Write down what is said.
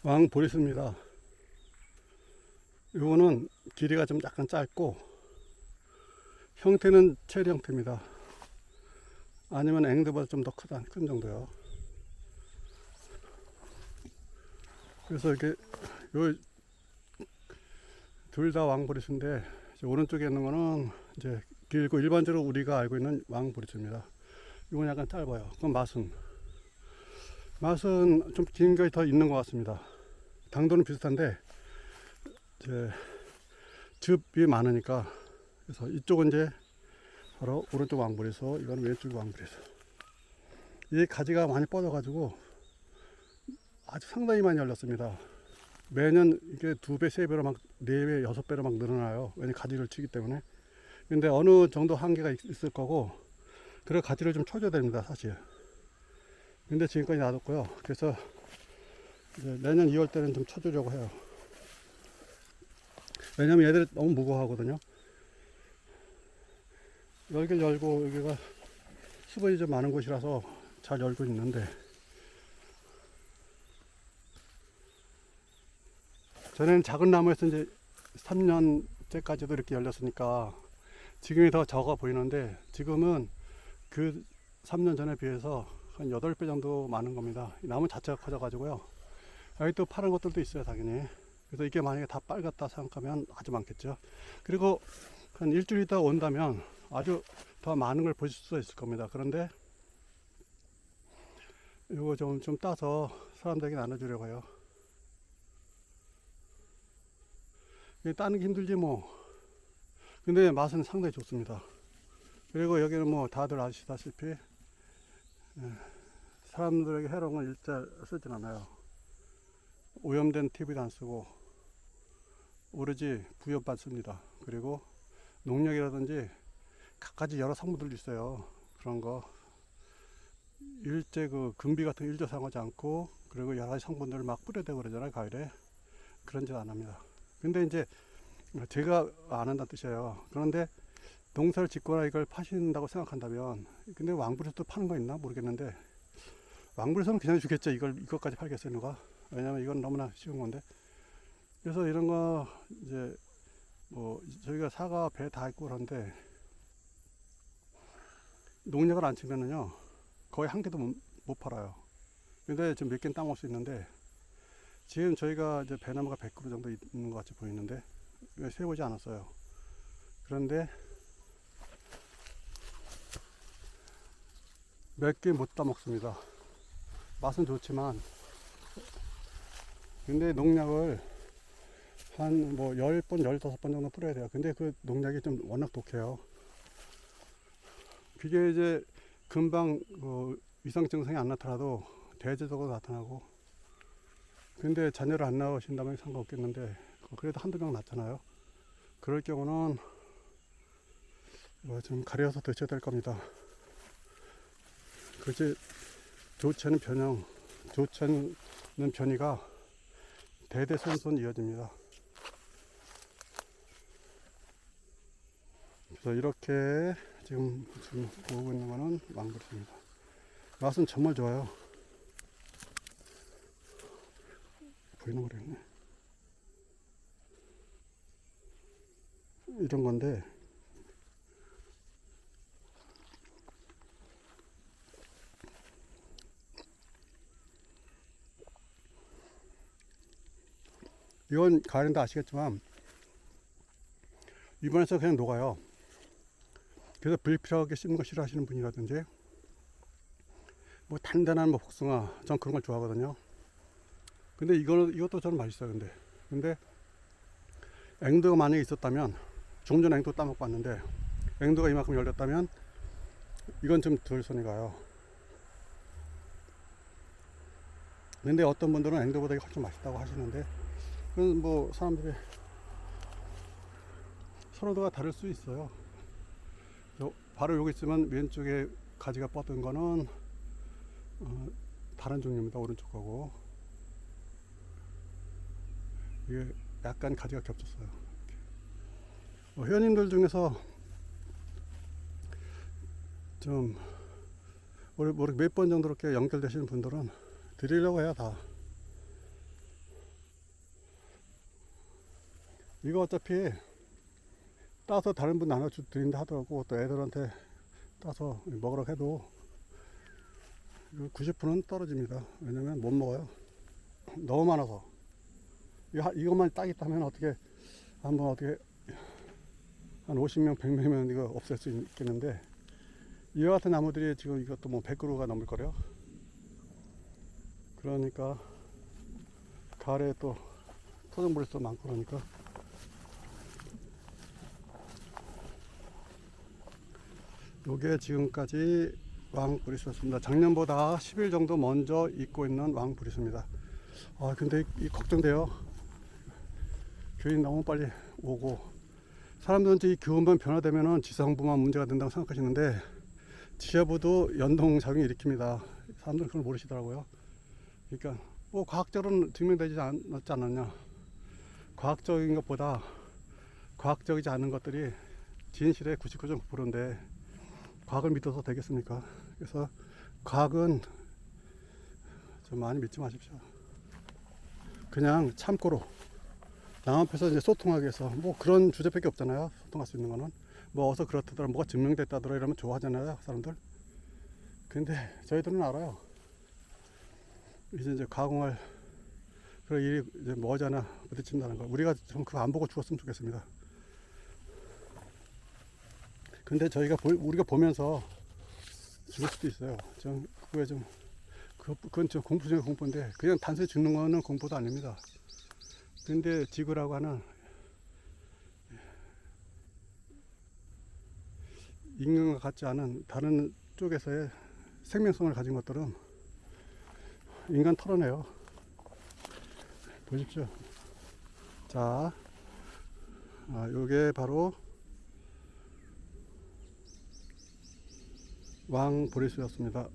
왕보리스입니다. 이거는 길이가 좀 약간 짧고 형태는 체리 형태입니다. 아니면 앵드보다 좀 더 큰 정도요. 그래서 이렇게 둘 다 왕보리스인데 오른쪽에 있는 거는 이제 길고 일반적으로 우리가 알고 있는 왕보리스입니다. 이건 약간 짧아요. 그럼 맛은 좀 긴 게 더 있는 것 같습니다. 당도는 비슷한데 이제 즙이 많으니까. 그래서 이쪽은 이제 바로 오른쪽 왕보리스, 이건 왼쪽 왕보리스. 이 가지가 많이 뻗어가지고 아주 상당히 많이 열렸습니다. 매년 이게 2배, 3배로 막 4배, 6배로 막 늘어나요. 왜냐면 가지를 치기 때문에. 근데 어느 정도 한계가 있을 거고, 그래 가지를 좀 쳐줘야 됩니다, 사실. 근데 지금까지 놔뒀고요. 그래서 이제 내년 2월 때는 좀 쳐주려고 해요. 왜냐면 얘들이 너무 무거워하거든요. 열기를 열고, 여기가 수분이 좀 많은 곳이라서 잘 열고 있는데, 전에는 작은 나무에서 이제 3년째까지도 이렇게 열렸으니까 지금이 더 적어 보이는데, 지금은 그 3년 전에 비해서 한 8배 정도 많은 겁니다. 이 나무 자체가 커져가지고요. 여기 또 파란 것들도 있어요, 당연히. 그래서 이게 만약에 다 빨갛다 생각하면 아주 많겠죠. 그리고 한 일주일 있다가 온다면 아주 더 많은 걸 보실 수 있을 겁니다. 그런데 이거 좀 따서 사람들에게 나눠주려고 해요. 따는 게 힘들지 뭐. 근데 맛은 상당히 좋습니다. 그리고 여기는 뭐 다들 아시다시피 사람들에게 해로운 건 일절 쓰진 않아요. 오염된 TV도 안 쓰고 오로지 부엽만 씁니다. 그리고 농약이라든지 갖가지 여러 성분들도 있어요. 그런 거 일제 그 금비 같은 거 일조 사용하지 않고, 그리고 여러 가지 성분들을 막 뿌려대고 그러잖아요, 가을에. 그런 짓 안 합니다. 근데 이제 제가 안 한다는 뜻이에요. 그런데 농사를 짓거나 이걸 파신다고 생각한다면, 근데 왕불에서도 파는 거 있나 모르겠는데, 왕불에서는 그냥 주겠죠. 이것까지 팔겠어요, 누가? 왜냐면 이건 너무나 쉬운 건데. 그래서 이런 거 이제 뭐 저희가 사과 배 다 있고 그런데 농약을 안 치면은요 거의 한 개도 못 팔아요. 근데 지금 몇 개는 따먹을 수 있는데, 지금 저희가 이제 배나무가 100그루 정도 있는 것 같이 보이는데 세보지 않았어요. 그런데 몇 개 못 따먹습니다. 맛은 좋지만. 근데 농약을 한 뭐 10번, 15번 정도 뿌려야 돼요. 근데 그 농약이 좀 워낙 독해요. 그게 이제 금방 이상 증상이 안 나타나도 대체적으로 나타나고, 근데 자녀를 안 낳으신다면 상관없겠는데 그래도 한두 명 낳잖아요. 그럴 경우는 좀 가려서 드셔야 될 겁니다. 그렇지, 좋지 않은 변형, 좋지 않은 변이가 대대손손 이어집니다. 그래서 이렇게 지금 보고 있는 거는 왕보리입니다. 맛은 정말 좋아요. 보이는 거겠네. 이런 건데, 이건 가을인데 아시겠지만 입안에서 그냥 녹아요. 그래서 불필요하게 씹는 거 싫어하시는 분이라든지, 뭐 단단한 뭐 복숭아, 전 그런 걸 좋아하거든요. 근데 이것도 저는 맛있어요. 근데 앵두가 만약에 있었다면, 좀 전에 앵두 따먹고 왔는데 앵두가 이만큼 열렸다면 이건 좀 덜 손이 가요. 근데 어떤 분들은 앵두보다 이게 훨씬 맛있다고 하시는데, 그건 뭐 사람들의 선호도가 다를 수 있어요. 바로 여기 있으면 왼쪽에 가지가 뻗은 거는 다른 종류입니다. 오른쪽 거고. 이게 약간 가지가 겹쳤어요. 회원님들 중에서 좀 몇 번 정도 이렇게 연결되시는 분들은 드리려고 해요, 다. 이거 어차피 따서 다른 분 나눠드린다 하더라고. 또 애들한테 따서 먹으라고 해도 90%는 떨어집니다. 왜냐면 못 먹어요. 너무 많아서. 이것만 딱 있다면 어떻게 한번 어떻게 한 50명, 100명이면 이거 없앨 수 있겠는데, 이와 같은 나무들이 지금 이것도 뭐 100그루가 넘을 거래요. 그러니까 가을에 또 토종버섯도 많고 그러니까. 요게 지금까지 왕브리스였습니다. 작년보다 10일 정도 먼저 익고 있는 왕브리스입니다. 아 근데 걱정돼요. 균이 너무 빨리 오고, 사람들은 이 기온만 변화되면은 지상부만 문제가 된다고 생각하시는데 지하부도 연동작용을 일으킵니다. 사람들은 그걸 모르시더라고요. 그러니까 뭐 과학적으로는 증명되지 않았지 않았냐. 과학적인 것보다 과학적이지 않은 것들이 진실의 99.9%인데 과학을 믿어서 되겠습니까? 그래서 과학은 좀 많이 믿지 마십시오. 그냥 참고로 남 앞에서 이제 소통하기 위해서 뭐 그런 주제밖에 없잖아요. 소통할 수 있는 거는 뭐 어서 그렇다더라, 뭐가 증명됐다더라 이러면 좋아하잖아요, 사람들. 근데 저희들은 알아요. 이제 가공할 그런 일이 이제 머지않아 부딪힌다는 거. 우리가 좀 그거 안 보고 죽었으면 좋겠습니다. 근데 우리가 보면서 죽을 수도 있어요. 좀 그거에 좀 그건 좀 공포 중에 공포인데, 그냥 단순히 죽는 거는 공포도 아닙니다. 근데 지구라고 하는 인간과 같지 않은 다른 쪽에서의 생명성을 가진 것들은 인간 털어내요. 보십시오. 자, 요게 바로 왕보리수였습니다.